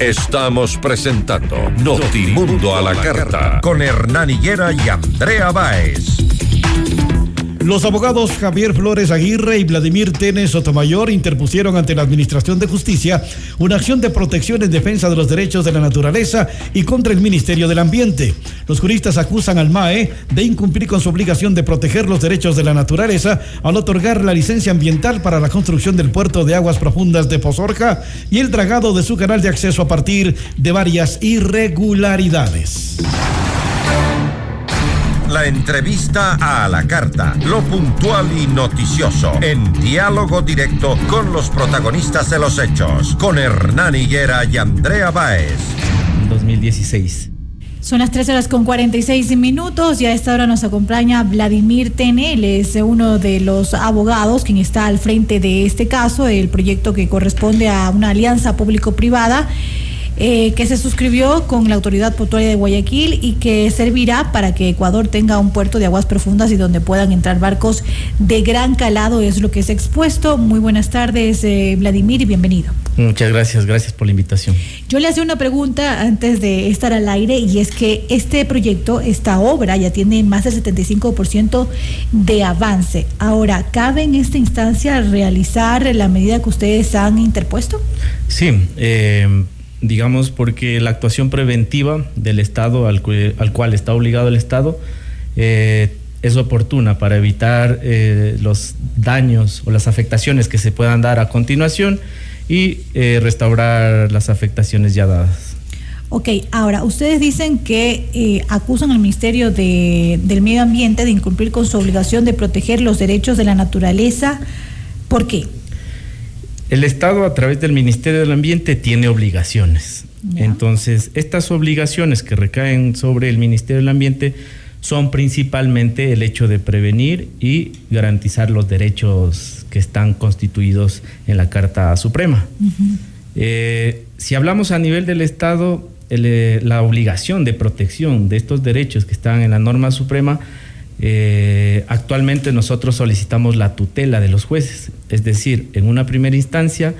Estamos presentando Notimundo a la Carta con Hernán Higuera y Andrea Báez. Los abogados Javier Flores Aguirre y Vladimir Tene Sotomayor interpusieron ante la Administración de Justicia una acción de protección en defensa de los derechos de la naturaleza y contra el Ministerio del Ambiente. Los juristas acusan al MAE de incumplir con su obligación de proteger los derechos de la naturaleza al otorgar la licencia ambiental para la construcción del puerto de aguas profundas de Pozorja y el dragado de su canal de acceso a partir de varias irregularidades. La entrevista a la carta, lo puntual y noticioso, en diálogo directo con los protagonistas de los hechos, con Hernán Higuera y Andrea Báez. 2016. Son las 13:46 y a esta hora nos acompaña Vladimir Tene. Él es uno de los abogados quien está al frente de este caso, el proyecto que corresponde a una alianza público-privada que se suscribió con la Autoridad Portuaria de Guayaquil y que servirá para que Ecuador tenga un puerto de aguas profundas y donde puedan entrar barcos de gran calado, es lo que es expuesto. Muy buenas tardes, Vladimir, y bienvenido. Muchas gracias por la invitación. Yo le hacía una pregunta antes de estar al aire, y es que este proyecto, esta obra, ya tiene más del 75% de avance. Ahora, ¿cabe en esta instancia realizar la medida que ustedes han interpuesto? Sí, digamos porque la actuación preventiva del Estado al cual está obligado el Estado es oportuna para evitar los daños o las afectaciones que se puedan dar a continuación y restaurar las afectaciones ya dadas. Ok, ahora, ustedes dicen que acusan al Ministerio del Medio Ambiente de incumplir con su obligación de proteger los derechos de la naturaleza. ¿Por qué? El Estado, a través del Ministerio del Ambiente, tiene obligaciones. ¿Ya? Entonces, estas obligaciones que recaen sobre el Ministerio del Ambiente son principalmente el hecho de prevenir y garantizar los derechos que están constituidos en la Carta Suprema. Uh-huh. Si hablamos a nivel del Estado, la obligación de protección de estos derechos que están en la norma suprema, actualmente nosotros solicitamos la tutela de los jueces, es decir, en una primera instancia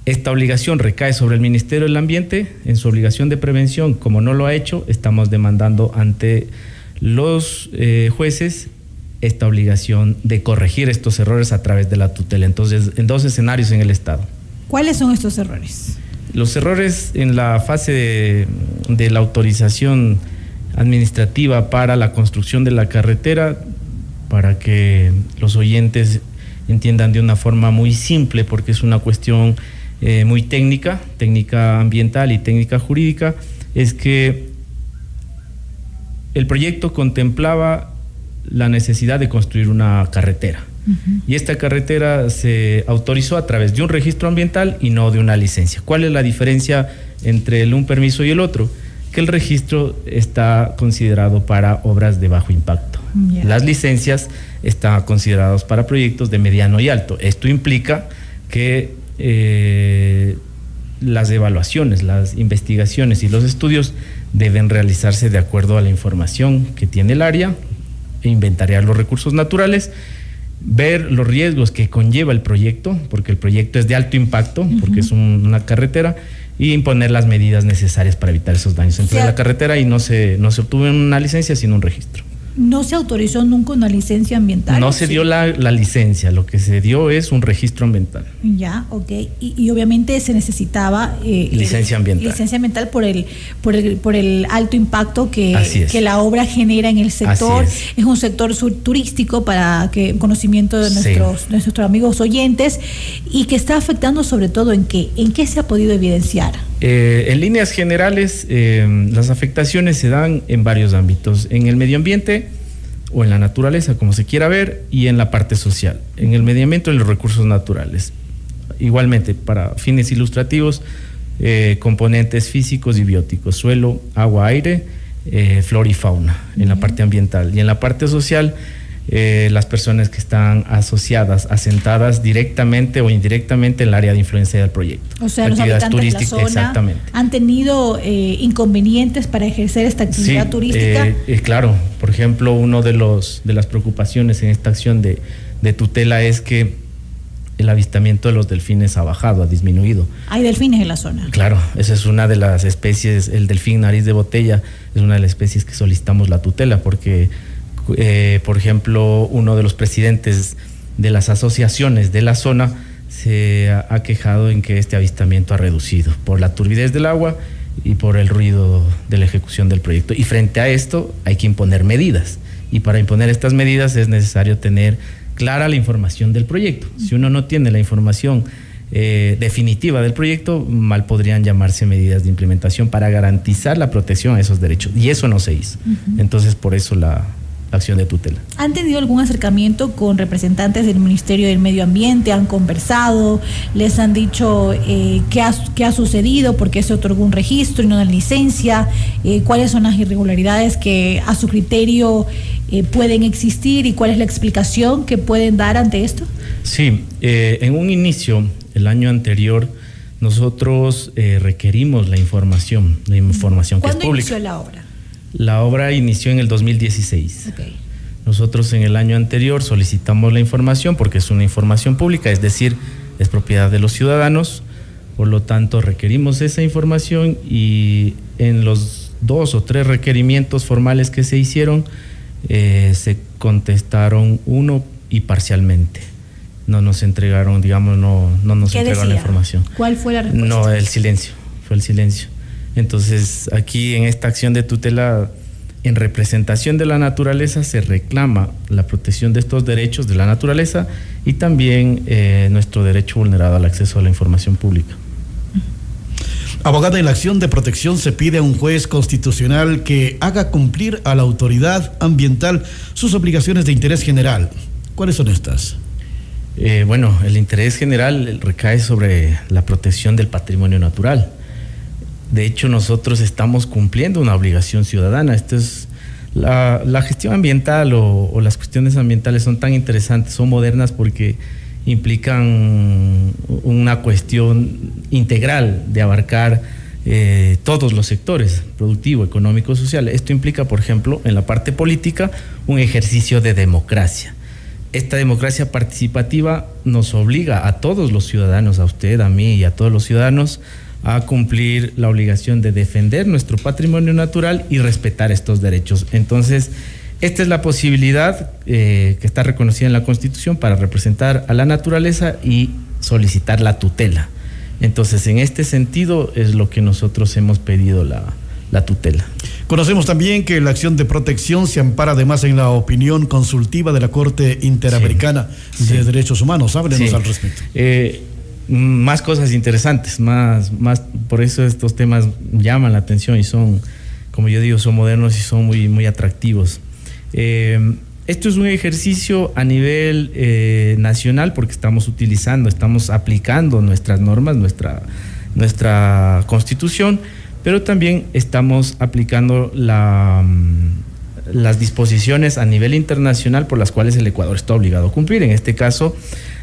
esta obligación recae sobre el Ministerio del Ambiente en su obligación de prevención. Como no lo ha hecho, estamos demandando ante los jueces esta obligación de corregir estos errores a través de la tutela. Entonces, en dos escenarios en el Estado. ¿Cuáles son estos errores? Los errores en la fase de la autorización administrativa para la construcción de la carretera, para que los oyentes entiendan de una forma muy simple, porque es una cuestión muy técnica ambiental y técnica jurídica, es que el proyecto contemplaba la necesidad de construir una carretera. Uh-huh. Y esta carretera se autorizó a través de un registro ambiental y no de una licencia. ¿Cuál es la diferencia entre un permiso y el otro? Que el registro está considerado para obras de bajo impacto. Yeah. Las licencias están consideradas para proyectos de mediano y alto. Esto implica que las evaluaciones, las investigaciones y los estudios deben realizarse de acuerdo a la información que tiene el área, inventariar los recursos naturales, ver los riesgos que conlleva el proyecto, porque el proyecto es de alto impacto, uh-huh, porque es una carretera, y imponer las medidas necesarias para evitar esos daños. Entonces, la carretera y no se obtuvo una licencia, sino un registro. ¿No se autorizó nunca una licencia ambiental? No se dio la licencia, lo que se dio es un registro ambiental. Ya, ok. Y obviamente se necesitaba licencia ambiental. Licencia ambiental por el alto impacto que la obra genera en el sector. Es un sector turístico, para que conocimiento de nuestros amigos oyentes, y que está afectando sobre todo ¿en qué se ha podido evidenciar? En líneas generales, las afectaciones se dan en varios ámbitos: en el medio ambiente o en la naturaleza, como se quiera ver, y en la parte social. En el medio ambiente, en los recursos naturales. Igualmente, para fines ilustrativos, componentes físicos y bióticos: suelo, agua, aire, flora y fauna, en la parte ambiental. Y en la parte social, las personas que están asociadas, asentadas directamente o indirectamente en el área de influencia del proyecto. O sea, los habitantes de la zona exactamente han tenido inconvenientes para ejercer esta actividad turística. Claro, por ejemplo, uno de las preocupaciones en esta acción de tutela es que el avistamiento de los delfines ha bajado, ha disminuido. Hay delfines en la zona. Claro, esa es una de las especies, el delfín nariz de botella es una de las especies que solicitamos la tutela porque, por ejemplo, uno de los presidentes de las asociaciones de la zona se ha quejado en que este avistamiento ha reducido por la turbidez del agua y por el ruido de la ejecución del proyecto. Y frente a esto hay que imponer medidas. Y para imponer estas medidas es necesario tener clara la información del proyecto. Si uno no tiene la información definitiva del proyecto, mal podrían llamarse medidas de implementación para garantizar la protección a esos derechos. Y eso no se hizo. Entonces, por eso la acción de tutela. ¿Han tenido algún acercamiento con representantes del Ministerio del Medio Ambiente? ¿Han conversado? ¿Les han dicho qué ha sucedido? ¿Por qué se otorgó un registro y no una licencia? ¿Cuáles son las irregularidades que a su criterio pueden existir y cuál es la explicación que pueden dar ante esto? Sí, en un inicio, el año anterior, nosotros requerimos la información que es pública. ¿Cuándo inició la obra? La obra inició en el 2016. Okay. Nosotros en el año anterior solicitamos la información porque es una información pública, es decir, es propiedad de los ciudadanos, por lo tanto requerimos esa información y en los 2 o 3 requerimientos formales que se hicieron, se contestaron uno y parcialmente. No nos entregaron, digamos, no nos entregaron la información. ¿Cuál fue la respuesta? No, el silencio, fue el silencio. Entonces, aquí en esta acción de tutela, en representación de la naturaleza, se reclama la protección de estos derechos de la naturaleza y también nuestro derecho vulnerado al acceso a la información pública. Abogada, en la acción de protección se pide a un juez constitucional que haga cumplir a la autoridad ambiental sus obligaciones de interés general. ¿Cuáles son estas? Bueno, el interés general recae sobre la protección del patrimonio natural. De hecho, nosotros estamos cumpliendo una obligación ciudadana. Esto es la gestión ambiental o las cuestiones ambientales son tan interesantes, son modernas porque implican una cuestión integral de abarcar todos los sectores, productivo, económico, social. Esto implica, por ejemplo, en la parte política, un ejercicio de democracia. Esta democracia participativa nos obliga a todos los ciudadanos, a usted, a mí y a todos los ciudadanos, a cumplir la obligación de defender nuestro patrimonio natural y respetar estos derechos. Entonces, esta es la posibilidad que está reconocida en la Constitución para representar a la naturaleza y solicitar la tutela. Entonces, en este sentido es lo que nosotros hemos pedido la tutela. Conocemos también que la acción de protección se ampara además en la opinión consultiva de la Corte Interamericana de Derechos Humanos. Háblenos al respecto. Más cosas interesantes, más por eso estos temas llaman la atención y son, como yo digo, son modernos y son muy, muy atractivos. Esto es un ejercicio a nivel nacional porque estamos aplicando nuestras normas, nuestra Constitución, pero también estamos aplicando las disposiciones a nivel internacional por las cuales el Ecuador está obligado a cumplir. En este caso,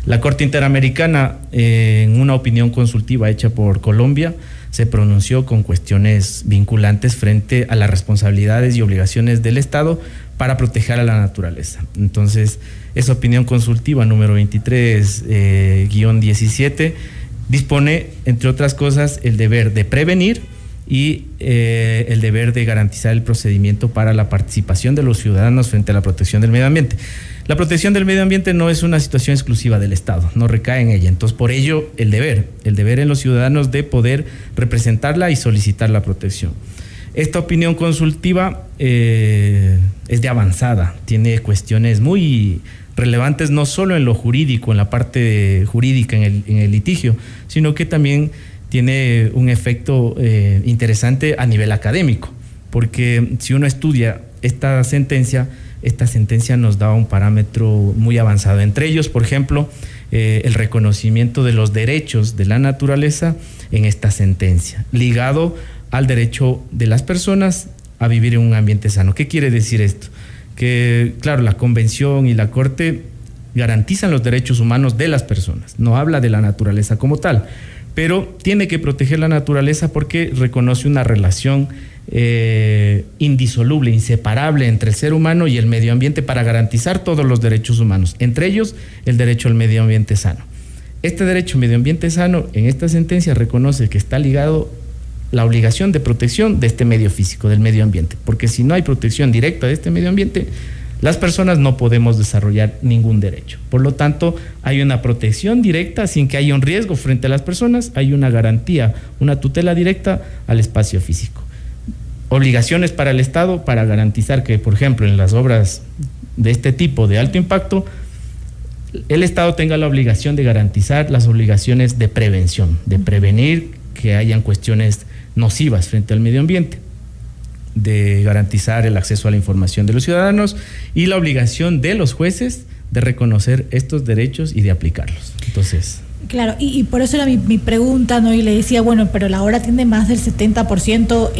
la Corte Interamericana, en una opinión consultiva hecha por Colombia, se pronunció con cuestiones vinculantes frente a las responsabilidades y obligaciones del Estado para proteger a la naturaleza. Entonces, esa opinión consultiva número 23-17 dispone, entre otras cosas, el deber de prevenir y el deber de garantizar el procedimiento para la participación de los ciudadanos frente a la protección del medio ambiente. La protección del medio ambiente no es una situación exclusiva del Estado, no recae en ella. Entonces, por ello, el deber en los ciudadanos de poder representarla y solicitar la protección. Esta opinión consultiva es de avanzada, tiene cuestiones muy relevantes no solo en lo jurídico, en la parte jurídica, en el litigio, sino que también tiene un efecto interesante a nivel académico, porque si uno estudia esta sentencia nos da un parámetro muy avanzado. Entre ellos, por ejemplo, el reconocimiento de los derechos de la naturaleza en esta sentencia, ligado al derecho de las personas a vivir en un ambiente sano. ¿Qué quiere decir esto? Que, claro, la Convención y la Corte garantizan los derechos humanos de las personas, no habla de la naturaleza como tal, pero tiene que proteger la naturaleza porque reconoce una relación indisoluble, inseparable entre el ser humano y el medio ambiente para garantizar todos los derechos humanos, entre ellos el derecho al medio ambiente sano. Este derecho a medio ambiente sano, en esta sentencia reconoce que está ligado la obligación de protección de este medio físico, del medio ambiente, porque si no hay protección directa de este medio ambiente, las personas no podemos desarrollar ningún derecho. Por lo tanto, hay una protección directa sin que haya un riesgo frente a las personas, hay una garantía, una tutela directa al espacio físico. Obligaciones para el Estado para garantizar que, por ejemplo, en las obras de este tipo de alto impacto, el Estado tenga la obligación de garantizar las obligaciones de prevención, de prevenir que hayan cuestiones nocivas frente al medio ambiente, de garantizar el acceso a la información de los ciudadanos y la obligación de los jueces de reconocer estos derechos y de aplicarlos. Entonces, claro, y por eso era mi pregunta, ¿no? Y le decía, bueno, pero la obra tiene más del 70%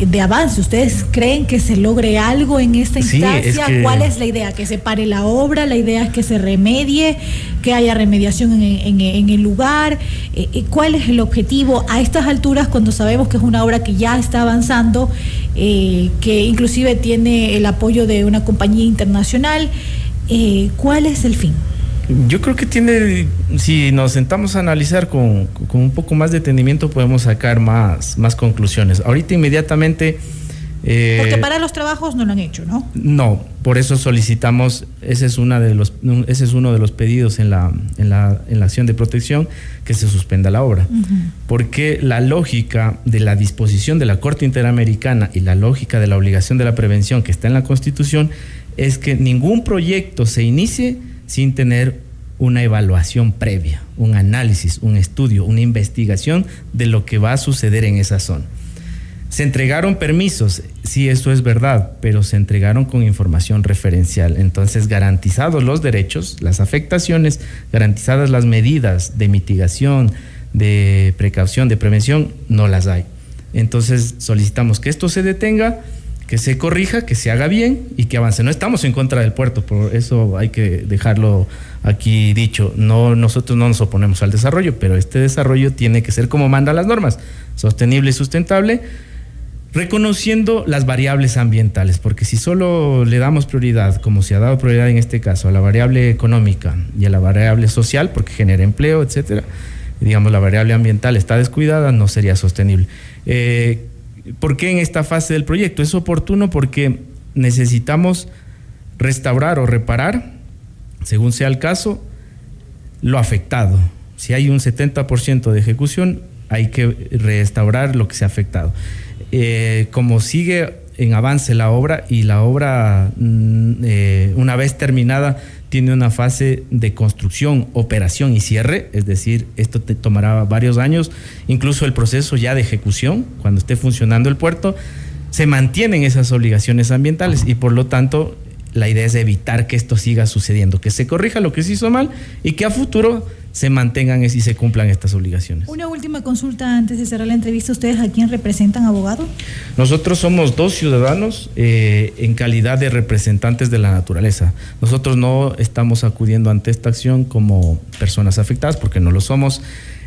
de avance. ¿Ustedes creen que se logre algo en esta instancia? Sí, ¿cuál es la idea? ¿Que se pare la obra? ¿La idea es que se remedie? ¿Que haya remediación en el lugar? ¿Cuál es el objetivo a estas alturas cuando sabemos que es una obra que ya está avanzando, que inclusive tiene el apoyo de una compañía internacional? ¿Cuál es el fin? Yo creo que tiene, si nos sentamos a analizar con un poco más de detenimiento, podemos sacar más conclusiones. Ahorita inmediatamente... porque para los trabajos no lo han hecho, ¿no? No, por eso solicitamos, ese es uno de los pedidos en la acción de protección, que se suspenda la obra. Porque la lógica de la disposición de la Corte Interamericana y la lógica de la obligación de la prevención que está en la Constitución es que ningún proyecto se inicie sin tener una evaluación previa, un análisis, un estudio, una investigación de lo que va a suceder en esa zona. Se entregaron permisos, sí, eso es verdad, pero se entregaron con información referencial. Entonces, garantizados los derechos, las afectaciones, garantizadas las medidas de mitigación, de precaución, de prevención, no las hay. Entonces, solicitamos que esto se detenga, que se corrija, que se haga bien y que avance. No estamos en contra del puerto, por eso hay que dejarlo aquí dicho. No, nosotros no nos oponemos al desarrollo, pero este desarrollo tiene que ser como mandan las normas, sostenible y sustentable, reconociendo las variables ambientales, porque si solo le damos prioridad, como se ha dado prioridad en este caso, a la variable económica y a la variable social, porque genera empleo, etcétera, digamos la variable ambiental está descuidada, no sería sostenible. ¿Por qué en esta fase del proyecto? Es oportuno porque necesitamos restaurar o reparar, según sea el caso, lo afectado. Si hay un 70% de ejecución, hay que restaurar lo que se ha afectado. Como sigue en avance la obra, y la obra una vez terminada tiene una fase de construcción, operación y cierre, es decir, esto te tomará varios años, incluso el proceso ya de ejecución, cuando esté funcionando el puerto, se mantienen esas obligaciones ambientales y por lo tanto la idea es evitar que esto siga sucediendo, que se corrija lo que se hizo mal y que a futuro se mantengan y se cumplan estas obligaciones. Una última consulta antes de cerrar la entrevista. ¿Ustedes a quién representan, abogado? Nosotros somos 2 ciudadanos en calidad de representantes de la naturaleza. Nosotros no estamos acudiendo ante esta acción como personas afectadas porque no lo somos,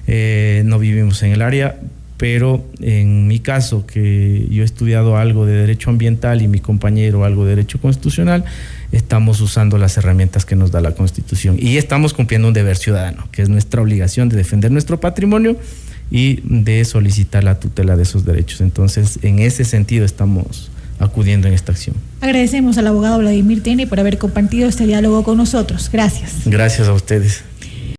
no vivimos en el área, pero en mi caso, que yo he estudiado algo de derecho ambiental y mi compañero algo de derecho constitucional, estamos usando las herramientas que nos da la Constitución y estamos cumpliendo un deber ciudadano, que es nuestra obligación de defender nuestro patrimonio y de solicitar la tutela de esos derechos. Entonces, en ese sentido estamos acudiendo en esta acción. Agradecemos al abogado Vladimir Tene por haber compartido este diálogo con nosotros. Gracias. Gracias a ustedes.